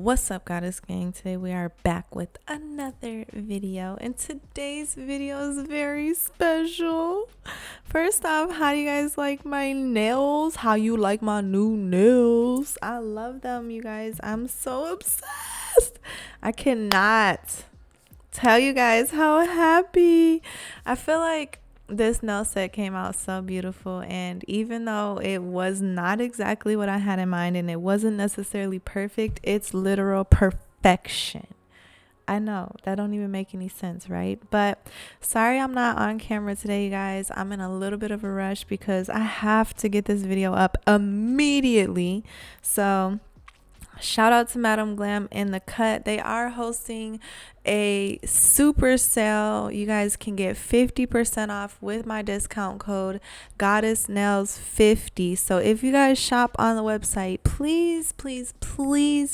What's up, Goddess Gang? Today we are back with another video, and today's video is very special. First off, how do you guys like my nails? How you like my new nails? I love them, you guys. I'm so obsessed. I cannot tell you guys how happy. I feel like this nail set came out so beautiful, and even though it was not exactly what I had in mind and it wasn't necessarily perfect, it's literal perfection. I know that don't even make any sense, right? But sorry I'm not on camera today, you guys. I'm in a little bit of a rush because I have to get this video up immediately. So shout out to Madam Glam in the cut. They are hosting a super sale. You guys can get 50% off with my discount code goddessnails50. So if you guys shop on the website, please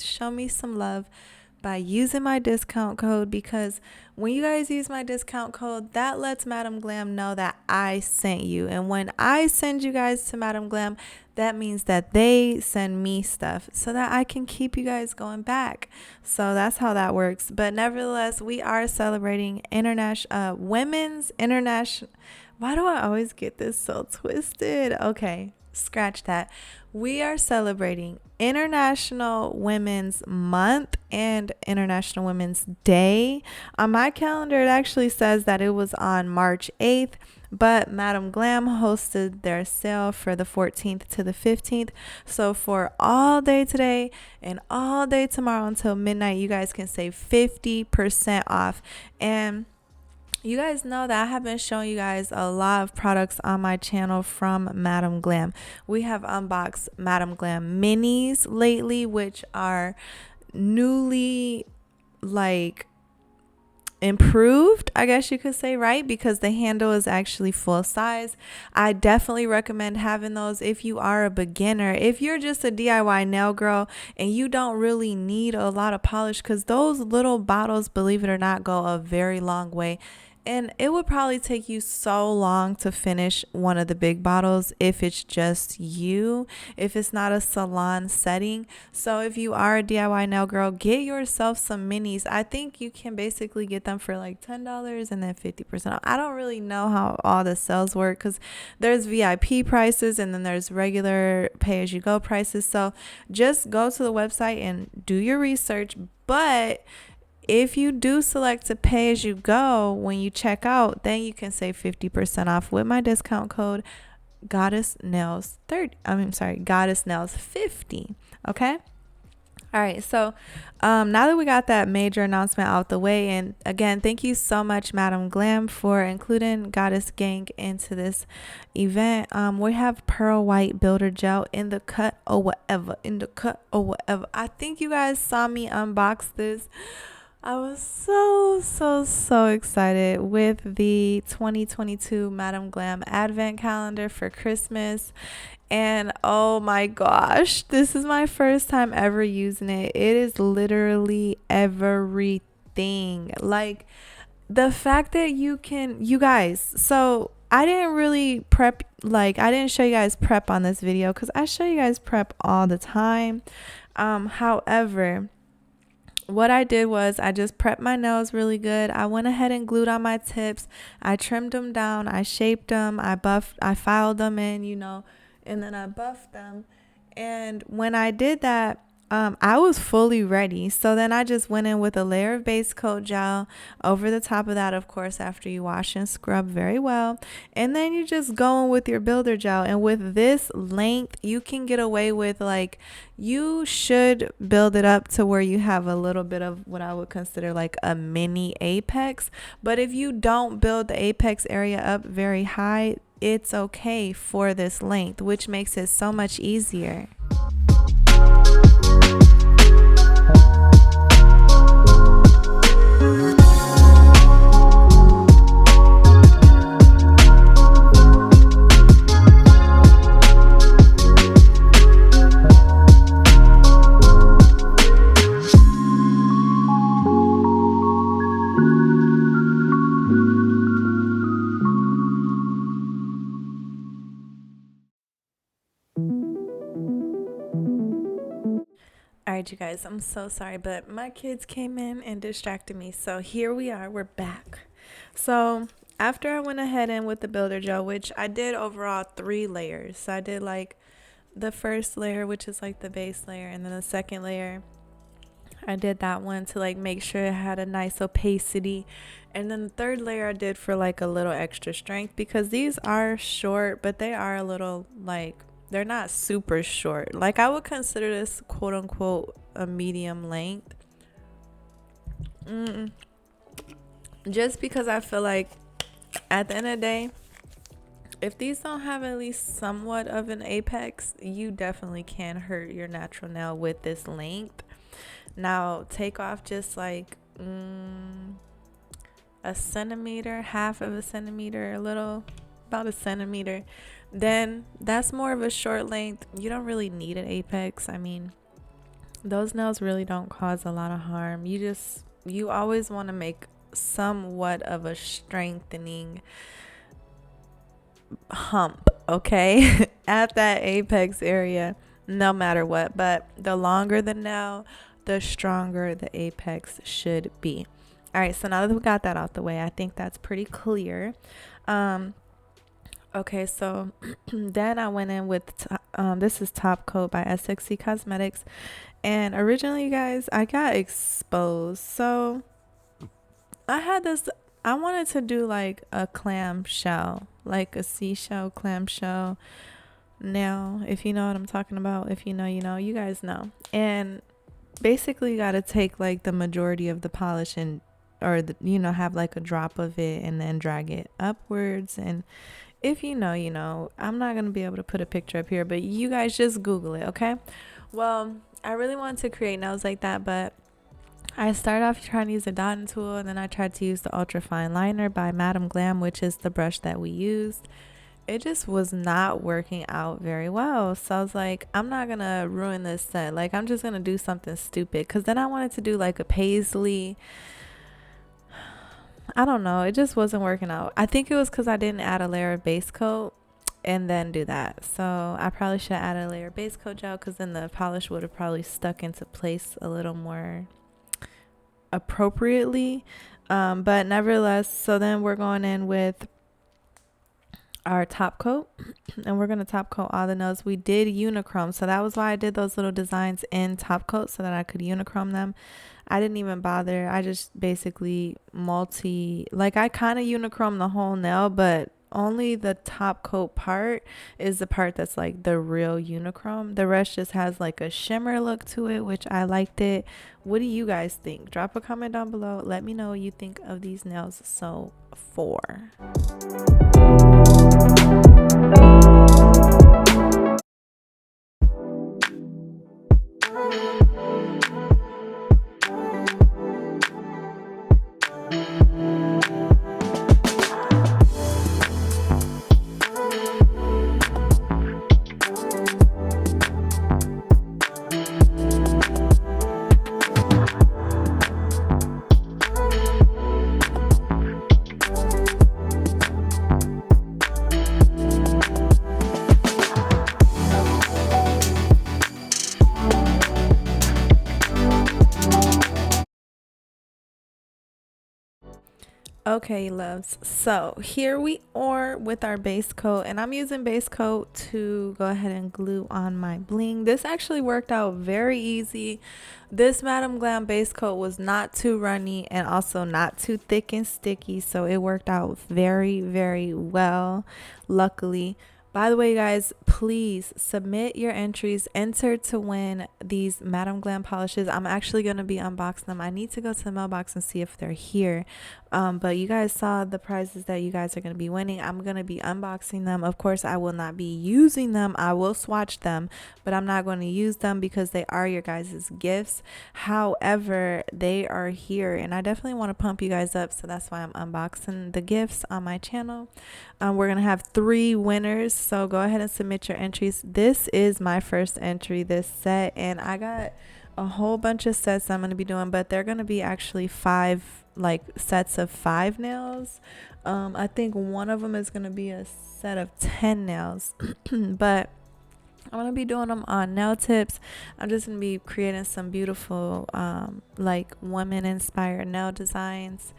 show me some love by using my discount code, because when you guys use my discount code, that lets Madam Glam know that I sent you. And when I send you guys to Madam Glam, that means that they send me stuff so that I can keep you guys going back. So that's how that works. But nevertheless, we are celebrating women's international. Why do I always get this so twisted? Okay, scratch that. We are celebrating International Women's Month and International Women's Day. On my calendar, it actually says that it was on March 8th, but Madam Glam hosted their sale for the 14th to the 15th. So for all day today and all day tomorrow until midnight, you guys can save 50% off. And you guys know that I have been showing you guys a lot of products on my channel from Madam Glam. We have unboxed Madam Glam minis lately, which are newly improved, I guess you could say, right? Because the handle is actually full size. I definitely recommend having those if you are a beginner. If you're just a DIY nail girl and you don't really need a lot of polish, because those little bottles, believe it or not, go a very long way. And it would probably take you so long to finish one of the big bottles if it's just you, if it's not a salon setting. So if you are a DIY nail girl, get yourself some minis. I think you can basically get them for like $10 and then 50% off. I don't really know how all the sales work, because there's VIP prices and then there's regular pay-as-you-go prices. So just go to the website and do your research. But if you do select to pay as you go when you check out, then you can save 50% off with my discount code goddessnails50. Okay. All right. So now that we got that major announcement out the way, and again, thank you so much, Madam Glam, for including Goddess Gang into this event. We have Pearl White Builder Gel in the cut or whatever. I think you guys saw me unbox this. I was so excited with the 2022 Madam Glam Advent Calendar for Christmas. And oh my gosh, this is my first time ever using it. It is literally everything. Like the fact that you guys, so I didn't really prep, I didn't show you guys prep on this video because I show you guys prep all the time. However, what I did was I just prepped my nails really good. I went ahead and glued on my tips. I trimmed them down. I shaped them. I filed them in, and then I buffed them. And when I did that, I was fully ready. So then I just went in with a layer of base coat gel over the top of that, of course, after you wash and scrub very well. And then you just go in with your builder gel. And with this length, you can get away with you should build it up to where you have a little bit of what I would consider like a mini apex. But if you don't build the apex area up very high, it's okay for this length, which makes it so much easier. right, you guys, I'm so sorry, but my kids came in and distracted me. So here we are, we're back. So after I went ahead and with the builder gel, which I did overall 3 layers. So I did like the first layer, which is like the base layer, and then the second layer, I did that one to like make sure it had a nice opacity. And then the third layer I did for like a little extra strength, because these are short, but they are a little like, they're not super short. Like I would consider this quote unquote a medium length. Just because I feel like at the end of the day, if these don't have at least somewhat of an apex, you definitely can hurt your natural nail with this length. Now take off just like a centimeter, half of a centimeter, about a centimeter, then that's more of a short length. You don't really need an apex. I mean, those nails really don't cause a lot of harm. You always want to make somewhat of a strengthening hump, okay, at that apex area, no matter what. But the longer the nail, the stronger the apex should be. All right, so now that we got that out the way, I think that's pretty clear. Okay, so then I went in with this is Top Coat by SXC Cosmetics, and originally, you guys, I got exposed. So I wanted to do like a clamshell, like a seashell clamshell nail, if you know what I'm talking about. If you know, you know, you guys know. And basically you got to take like the majority of the polish and have like a drop of it and then drag it upwards. And if you know, you know, I'm not going to be able to put a picture up here, but you guys just Google it. Okay. Well, I really wanted to create nails like that, but I started off trying to use a dotting tool, and then I tried to use the ultra fine liner by Madam Glam, which is the brush that we used. It just was not working out very well. So I was like, I'm not gonna ruin this set. Like, I'm just gonna do something stupid, because then I wanted to do like a paisley. I don't know, it just wasn't working out. I think it was because I didn't add a layer of base coat and then do that. So I probably should add a layer of base coat gel, because then the polish would have probably stuck into place a little more appropriately. But nevertheless, so then we're going in with our top coat, and we're going to top coat all the nails. We did unichrome, so that was why I did those little designs in top coat, so that I could unichrome them. I didn't even bother. I just basically I kind of unichrome the whole nail, but only the top coat part is the part that's like the real unichrome. The rest just has like a shimmer look to it, which I liked it. What do you guys think? Drop a comment down below. Let me know what you think of these nails so far. Okay, loves, so here we are with our base coat, and I'm using base coat to go ahead and glue on my bling. This actually worked out very easy. This Madam Glam base coat was not too runny and also not too thick and sticky, so it worked out very, very well, luckily. By the way, guys, please submit your entries. Enter to win these Madam Glam polishes. I'm actually going to be unboxing them. I need to go to the mailbox and see if they're here. But you guys saw the prizes that you guys are going to be winning. I'm going to be unboxing them. Of course, I will not be using them. I will swatch them, but I'm not going to use them because they are your guys' gifts. However, they are here, and I definitely want to pump you guys up, so that's why I'm unboxing the gifts on my channel. We're going to have 3 winners, so go ahead and submit your entries. This is my first entry this set, and I got a whole bunch of sets I'm going to be doing, but they're going to be actually 5 like sets of 5 nails. I think one of them is going to be a set of 10 nails. But I'm gonna be doing them on nail tips. I'm just gonna be creating some beautiful like women inspired nail designs,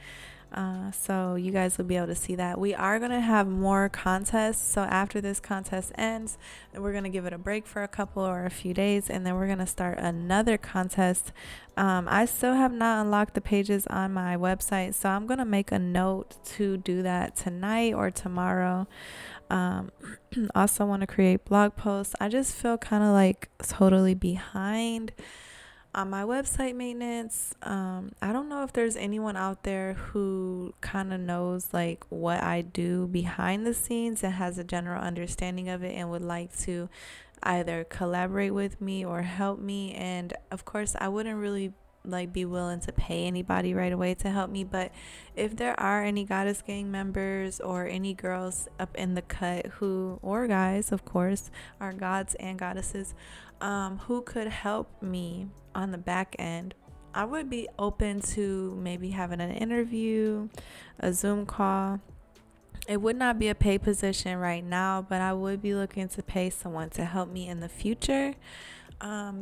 so you guys will be able to see that. We are going to have more contests, so after this contest ends, then we're going to give it a break for a couple or a few days, and then we're going to start another contest. I still have not unlocked the pages on my website, so I'm going to make a note to do that tonight or tomorrow. Also want to create blog posts. I just feel kind of like totally behind on my website maintenance. I don't know if there's anyone out there who kind of knows like what I do behind the scenes and has a general understanding of it and would like to either collaborate with me or help me. And of course, I wouldn't really like be willing to pay anybody right away to help me, but if there are any Goddess Gang members or any girls up in the cut who, or guys of course, are gods and goddesses, who could help me on the back end, I would be open to maybe having an interview, a Zoom call. It would not be a paid position right now, but I would be looking to pay someone to help me in the future,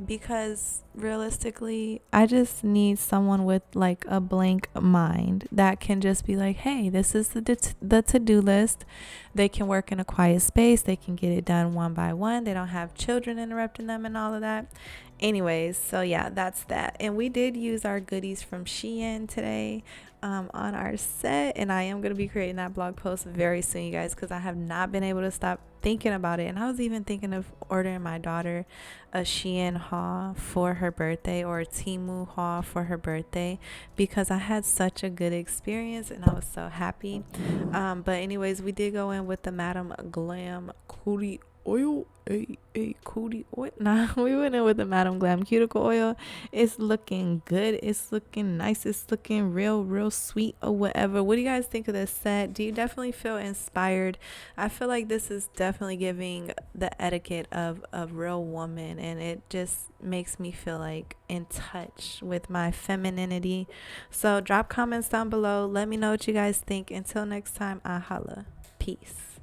because realistically, I just need someone with like a blank mind that can just be like, hey, this is the to-do list. They can work in a quiet space. They can get it done one by one. They don't have children interrupting them and all of that. Anyways, so yeah, that's that. And we did use our goodies from 𝑠hein today on our set, and I am going to be creating that blog post very soon, you guys, because I have not been able to stop thinking about it. And I was even thinking of ordering my daughter a 𝑠hein haul for her birthday, or a Temu haul for her birthday, because I had such a good experience and I was so happy. But anyways, we did go in with the Madam Glam Cootie Oil, a cootie oil. Nah, we went in with the Madam Glam cuticle oil. It's looking good. It's looking nice. It's looking real sweet or whatever. What do you guys think of this set? Do you definitely feel inspired? I feel like this is definitely giving the etiquette of a real woman, and it just makes me feel like in touch with my femininity. So drop comments down below. Let me know what you guys think. Until next time, I holla. Peace.